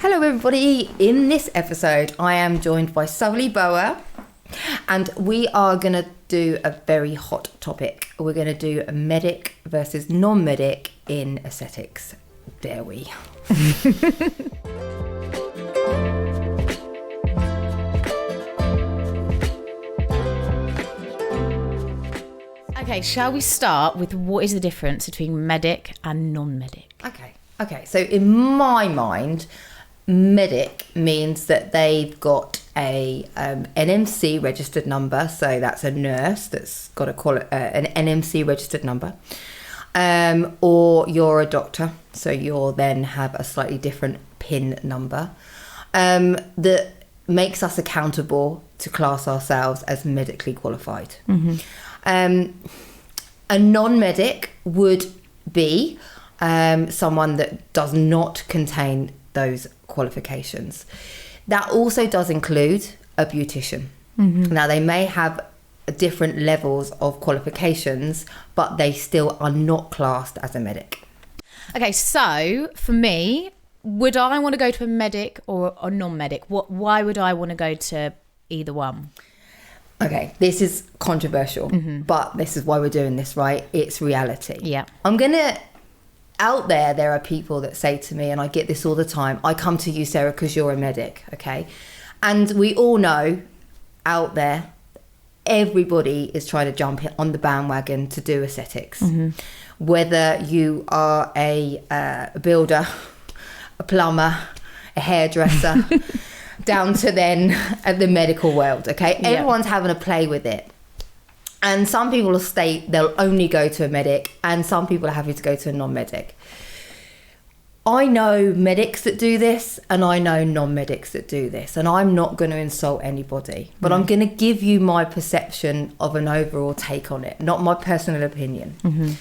Hello everybody, in this episode I am joined by Sully Bower and we are going to do a very hot topic. We're going to do a medic versus non-medic in aesthetics. Dare we? Okay, shall we start with what is the difference between medic and non-medic? Okay, so in my mind, medic means that they've got a NMC registered number, so that's a nurse that's got an NMC registered number, or you're a doctor, so you'll then have a slightly different PIN number that makes us accountable to class ourselves as medically qualified. Mm-hmm. A non-medic would be someone that does not contain those qualifications. That also does include a beautician. Mm-hmm. Now, they may have different levels of qualifications, but they still are not classed as a medic. Okay, so for me, would I want to go to a medic or a non-medic? Why would I want to go to either one? Okay, this is controversial, but this is why we're doing this, right? It's reality. Yeah. Out there are people that say to me, and I get this all the time, I come to you, Sarah, because you're a medic, okay? And we all know out there, everybody is trying to jump on the bandwagon to do aesthetics. Mm-hmm. Whether you are a builder, a plumber, a hairdresser, down to then the medical world, okay? Yeah. Everyone's having a play with it. And some people will state they'll only go to a medic, and some people are happy to go to a non-medic. I know medics that do this, and I know non-medics that do this, and I'm not going to insult anybody, but I'm going to give you my perception of an overall take on it, not my personal opinion. Mm-hmm.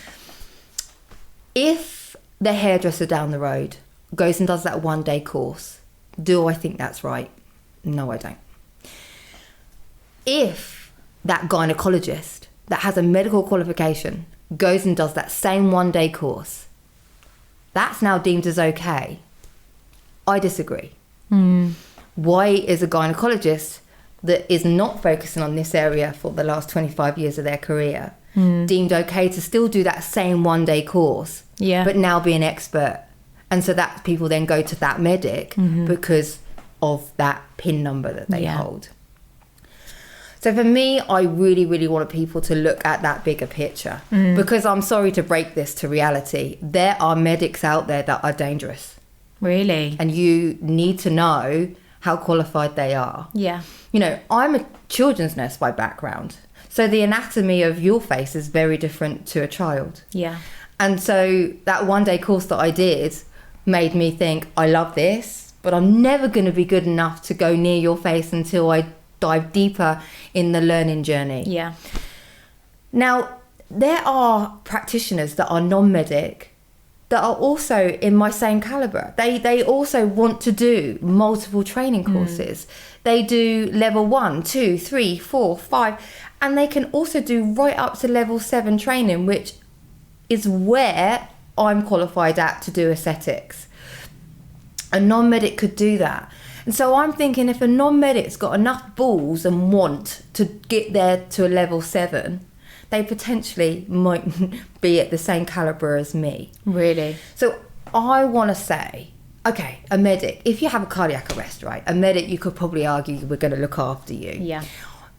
If the hairdresser down the road goes and does that one-day course, do I think that's right? No, I don't. If that gynecologist that has a medical qualification goes and does that same one-day course, that's now deemed as okay. I disagree. Why is a gynecologist that is not focusing on this area for the last 25 years of their career deemed okay to still do that same one-day course, but now be an expert? And so that people then go to that medic because of that PIN number that they hold. So for me, I really, really want people to look at that bigger picture because I'm sorry to break this to reality. There are medics out there that are dangerous. Really? And you need to know how qualified they are. Yeah. You know, I'm a children's nurse by background. So the anatomy of your face is very different to a child. Yeah. And so that one-day course that I did made me think, I love this, but I'm never going to be good enough to go near your face until I dive deeper in the learning journey. Yeah. Now, there are practitioners that are non-medic that are also in my same caliber. They also want to do multiple training courses. They do level 1, 2, 3, 4, 5, and they can also do right up to level 7 training, which is where I'm qualified at to do aesthetics. A non-medic could do that. And so I'm thinking if a non-medic's got enough balls and want to get there to a level 7, they potentially might be at the same caliber as me. Really? So I want to say, okay, a medic, if you have a cardiac arrest, right, a medic, you could probably argue we're going to look after you. Yeah.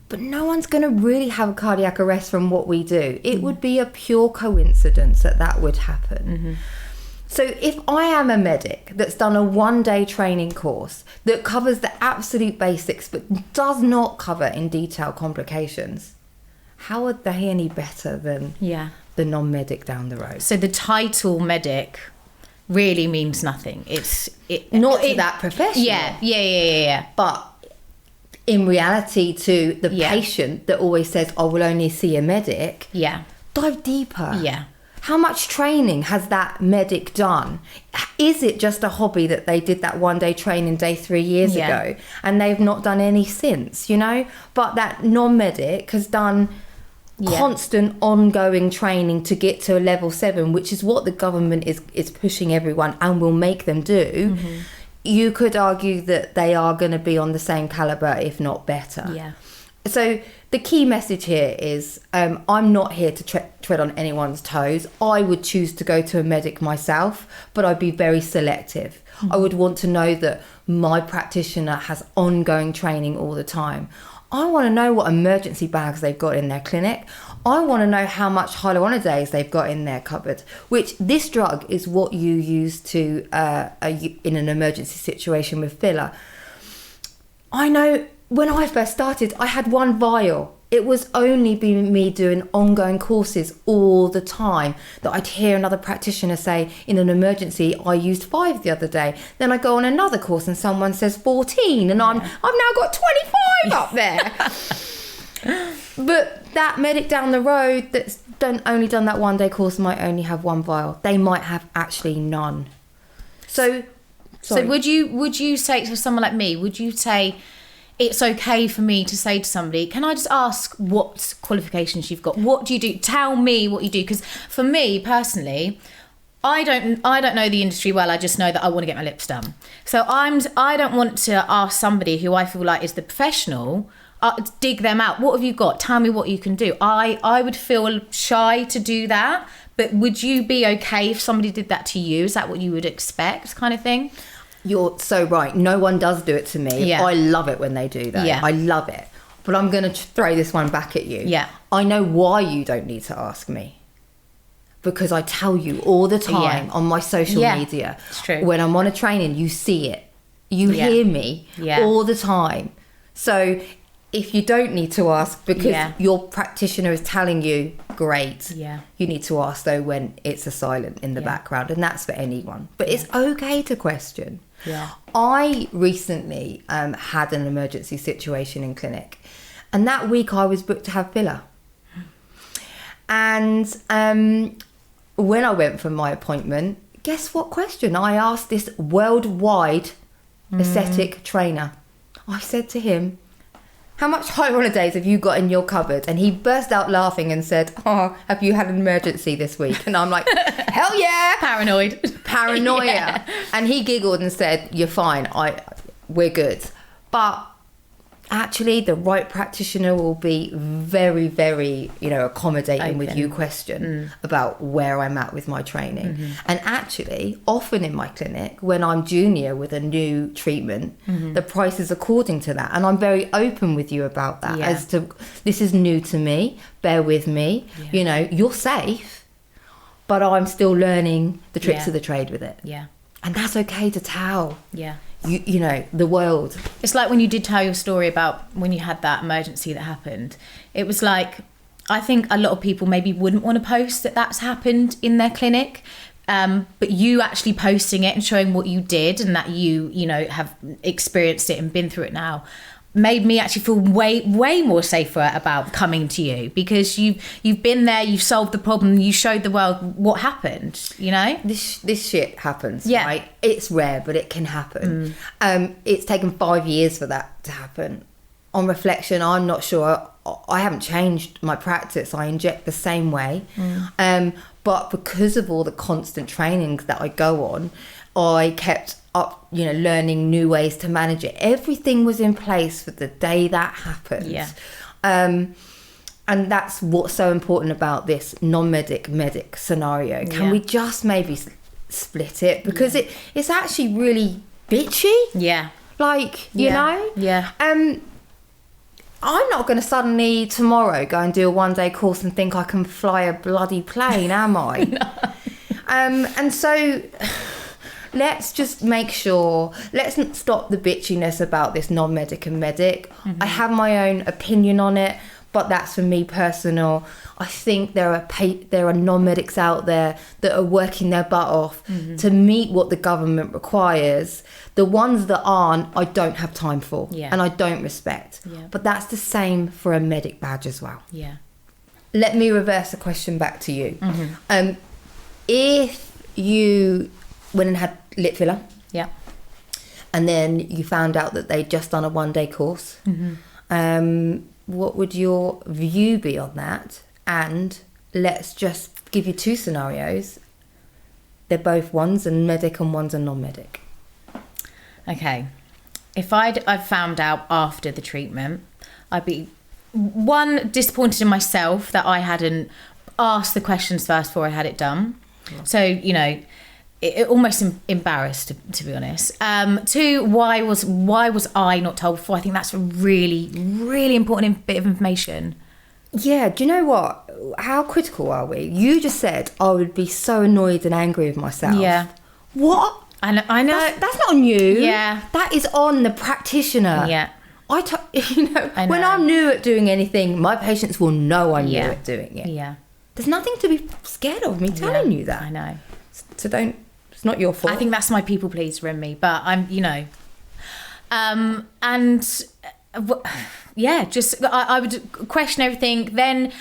But no one's going to really have a cardiac arrest from what we do. It would be a pure coincidence that would happen. Mm-hmm. So if I am a medic that's done a one-day training course that covers the absolute basics but does not cover in detail complications, how are they any better than the non-medic down the road? So the title medic really means nothing. It's not to that profession. Yeah. But in reality, to the patient that always says, "I will only see a medic." Yeah. Dive deeper. Yeah. How much training has that medic done? Is it just a hobby that they did that one-day training day 3 years ago and they've not done any since, you know? But that non-medic has done constant ongoing training to get to a level 7, which is what the government is pushing everyone and will make them do. you could argue that they are going to be on the same caliber, if not better. Yeah. So the key message here is I'm not here to tread on anyone's toes. I would choose to go to a medic myself, but I'd be very selective. I would want to know that my practitioner has ongoing training all the time. I want to know what emergency bags they've got in their clinic. I want to know how much hyaluronidase they've got in their cupboard, which this drug is what you use to in an emergency situation with filler. I know when I first started, I had one vial. It was only been me doing ongoing courses all the time that I'd hear another practitioner say, in an emergency, I used 5 the other day. Then I go on another course and someone says 14, and I've now got 25 up there. But that medic down the road that's only done that 1 day course might only have 1 vial. They might have actually none. So would you say to someone like me, would you say it's okay for me to say to somebody, can I just ask what qualifications you've got? What do you do? Tell me what you do. Because for me personally, I don't know the industry well. I just know that I want to get my lips done. So I don't want to ask somebody who I feel like is the professional, dig them out. What have you got? Tell me what you can do. I would feel shy to do that. But would you be okay if somebody did that to you? Is that what you would expect, kind of thing? You're so right. No one does do it to me. Yeah. I love it when they do that. Yeah. I love it. But I'm going to throw this one back at you. Yeah. I know why you don't need to ask me. Because I tell you all the time on my social media. It's true. When I'm on a training, you see it. You hear me all the time. So if you don't need to ask because your practitioner is telling you, great. Yeah. You need to ask though when it's a silent in the background, and that's for anyone. But it's okay to question. Yeah. I recently had an emergency situation in clinic, and that week I was booked to have filler. And when I went for my appointment, guess what question I asked this worldwide aesthetic trainer? I said to him, how much hyaluronidase have you got in your cupboard? And he burst out laughing and said, oh, have you had an emergency this week? And I'm like, hell yeah. Paranoia. Yeah. And he giggled and said, you're fine. We're good. But actually, the right practitioner will be very, very, accommodating with you question about where I'm at with my training. And actually, often in my clinic, when I'm junior with a new treatment, the price is according to that. And I'm very open with you about that as to, this is new to me, bear with me, you're safe, but I'm still learning the tricks of the trade with it. Yeah. And that's okay to tell. Yeah. The world. It's like when you did tell your story about when you had that emergency that happened. It was like, I think a lot of people maybe wouldn't want to post that that's happened in their clinic. But you actually posting it and showing what you did and that you have experienced it and been through it now made me actually feel way more safer about coming to you, because you've been there, you've solved the problem, you showed the world what happened. This shit happens, right? It's rare, but it can happen. It's taken 5 years for that to happen. On reflection, I'm not sure. I haven't changed my practice. I inject the same way, but because of all the constant trainings that I go on, I kept up, learning new ways to manage it. Everything was in place for the day that happened. And that's what's so important about this non-medic scenario. Can we just maybe split it? Because it's actually really bitchy. You know? I'm not going to suddenly tomorrow go and do a 1 day course and think I can fly a bloody plane, am I? No. And so let's just make sure, let's not stop the bitchiness about this non-medic and medic. I have my own opinion on it, but that's for me personal. I think there are non-medics out there that are working their butt off to meet what the government requires. The ones that aren't, I don't have time for, and I don't respect. But that's the same for a medic badge as well. Let me reverse the question back to you. If you went and had lip filler, and then you found out that they'd just done a 1 day course, what would your view be on that? And let's just give you 2 scenarios. They're both, one's a medic and one's a non-medic. Okay. If I'd found out after the treatment, I'd be, one, disappointed in myself that I hadn't asked the questions first before I had it done. So, you know, it almost embarrassed, to be honest. Two, why was I not told before? I think that's a really, really important bit of information. Yeah, do you know what? How critical are we? You just said I would be so annoyed and angry with myself. Yeah. What? I know. That's not on you. Yeah. That is on the practitioner. Yeah. When I'm new at doing anything, my patients will know I'm new at doing it. Yeah. There's nothing to be scared of me telling you that. I know. So it's not your fault. I think that's my people pleaser in me, but I'm, you know, I would question everything. Then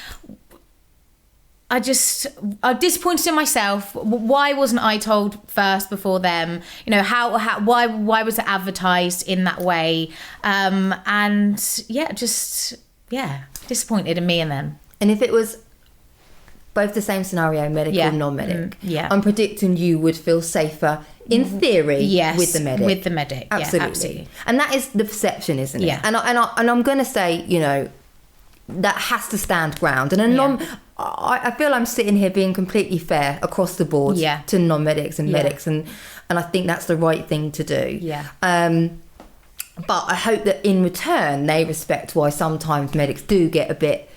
I'm disappointed in myself. Why wasn't I told first before them? You know, why was it advertised in that way? Disappointed in me and them. And if it was both the same scenario, medical and non-medic, I'm predicting you would feel safer in theory with the medic. With the medic, absolutely. And that is the perception, isn't it? Yeah. And I'm going to say, you know, that has to stand ground. And I feel I'm sitting here being completely fair across the board to non-medics and medics, and I think that's the right thing to do. Yeah. But I hope that in return they respect why sometimes medics do get a bit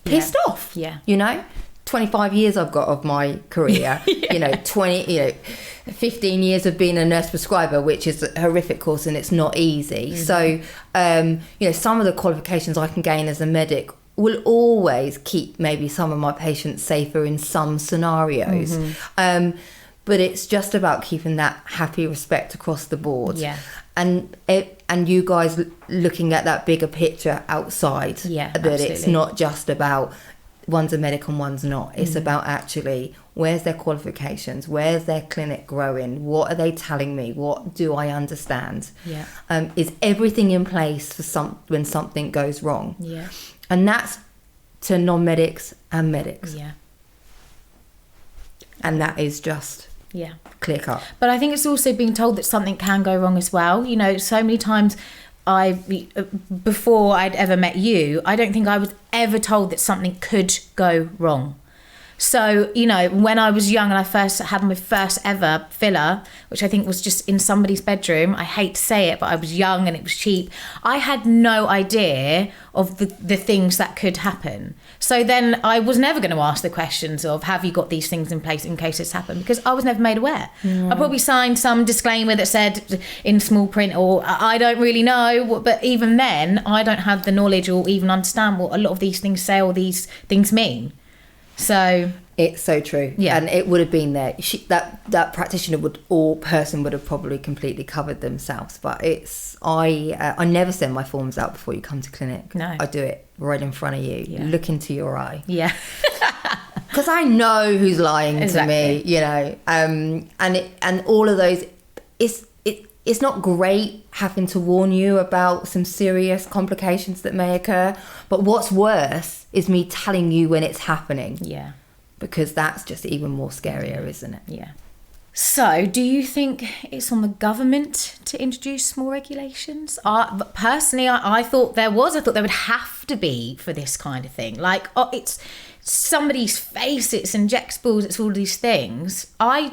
pissed off. Yeah. You know? 25 years I've got of my career, 15 years of being a nurse prescriber, which is a horrific course and it's not easy. So, some of the qualifications I can gain as a medic will always keep maybe some of my patients safer in some scenarios. But it's just about keeping that happy respect across the board. Yeah. And you guys looking at that bigger picture outside. Yeah, that absolutely. It's not just about one's a medic and one's not. It's about actually, where's their qualifications? Where's their clinic growing? What are they telling me? What do I understand? Yeah. Is everything in place for when something goes wrong? Yeah. And that's to non-medics and medics. Yeah. And that is just clear cut. But I think it's also being told that something can go wrong as well. You know, so many times before I'd ever met you, I don't think I was ever told that something could go wrong. So, you know, when I was young and I first had my first ever filler, which I think was just in somebody's bedroom, I hate to say it, but I was young and it was cheap. I had no idea of the things that could happen. So then I was never going to ask the questions of, have you got these things in place in case this happened? Because I was never made aware. I probably signed some disclaimer that said in small print, or I don't really know. But even then, I don't have the knowledge or even understand what a lot of these things say or these things mean. So it's so true. Yeah. And it would have been there. That practitioner person would have probably completely covered themselves. But I never send my forms out before you come to clinic. No. I do it right in front of you. Yeah. Look into your eye. Yeah. Because I know who's lying to me, you know. And all of those, it's not great having to warn you about some serious complications that may occur. But what's worse is me telling you when it's happening. Yeah. Because that's just even more scarier, isn't it? Yeah. So, do you think it's on the government to introduce more regulations? Personally, I thought there was. I thought there would have to be for this kind of thing. Like, it's somebody's face, it's injectables, it's all these things. I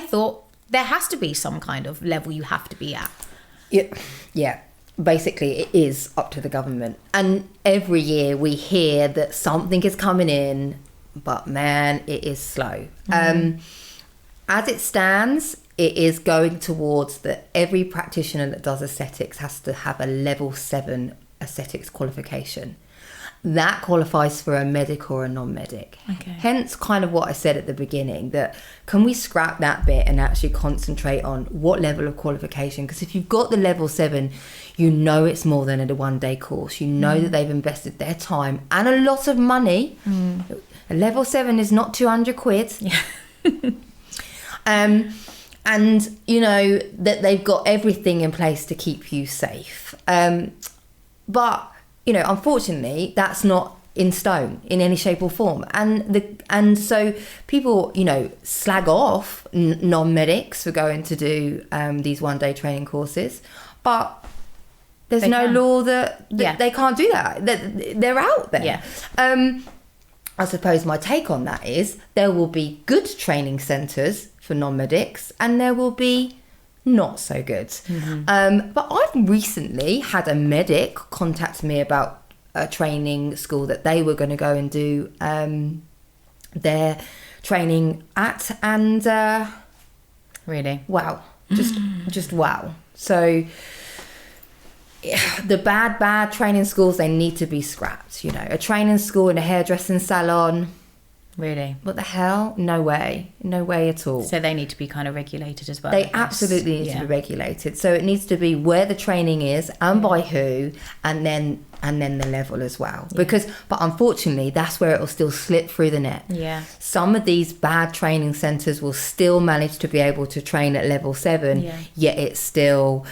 thought there has to be some kind of level you have to be at. Yeah. Basically, it is up to the government. And every year we hear that something is coming in, but man, it is slow. As it stands, it is going towards that every practitioner that does aesthetics has to have a level 7 aesthetics qualification. That qualifies for a medic or a non-medic. Okay. Hence kind of what I said at the beginning, that can we scrap that bit and actually concentrate on what level of qualification? Because if you've got the level 7, you know it's more than a one-day course. You know that they've invested their time and a lot of money. A level 7 is not 200 quid. Yeah. And you know that they've got everything in place to keep you safe. But you know, unfortunately, that's not in stone in any shape or form. And so people, you know, slag off non-medics for going to do these one-day training courses, but there's no law that they can't do that. They're out there. Yeah. I suppose my take on that is there will be good training centres for non-medics and there will be not so good. But I've recently had a medic contact me about a training school that they were going to go and do their training at, and really, wow, just wow. So the bad training schools, they need to be scrapped. You know, a training school and a hairdressing salon, really, what the hell? No way at all. So they need to be kind of regulated as well. They absolutely need to be regulated. So it needs to be where the training is and by who, and then the level as well. But unfortunately, that's where it will still slip through the net. Yeah. Some of these bad training centres will still manage to be able to train at level 7, yet it's still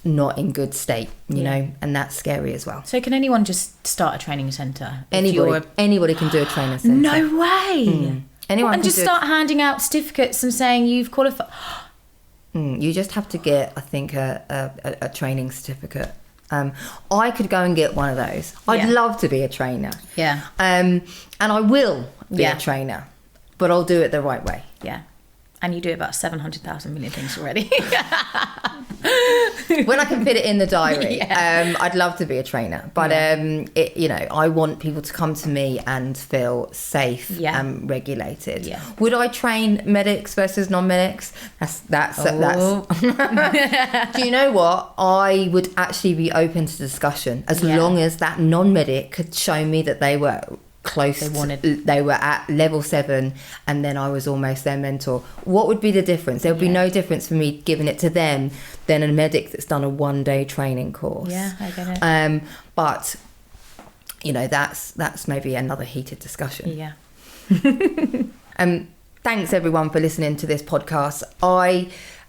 not in good state, you know, and that's scary as well. So can anyone just start a training centre? Anybody can do a training centre. No way. Anyone and can just start handing out certificates and saying you've qualified. You just have to get, I think, a training certificate. I could go and get one of those. I'd love to be a trainer. Yeah. And I will be a trainer, but I'll do it the right way. Yeah. And you do about 700,000 million things already. When I can fit it in the diary, I'd love to be a trainer. But, you know, I want people to come to me and feel safe and regulated. Yeah. Would I train medics versus non-medics? That's. Do you know what? I would actually be open to discussion as long as that non-medic could show me that they were close, they were at level 7 and then I was almost their mentor. What would be the difference? There would be no difference for me giving it to them than a medic that's done a one-day training course. Yeah, I get it. But you know, that's maybe another heated discussion. Yeah. Thanks everyone for listening to this podcast.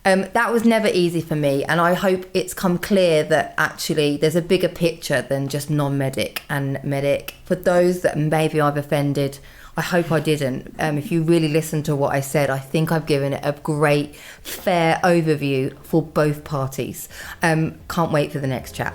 That was never easy for me, and I hope it's come clear that actually there's a bigger picture than just non-medic and medic. For those that maybe I've offended, I hope I didn't. If you really listen to what I said, I think I've given it a great, fair overview for both parties. Can't wait for the next chat.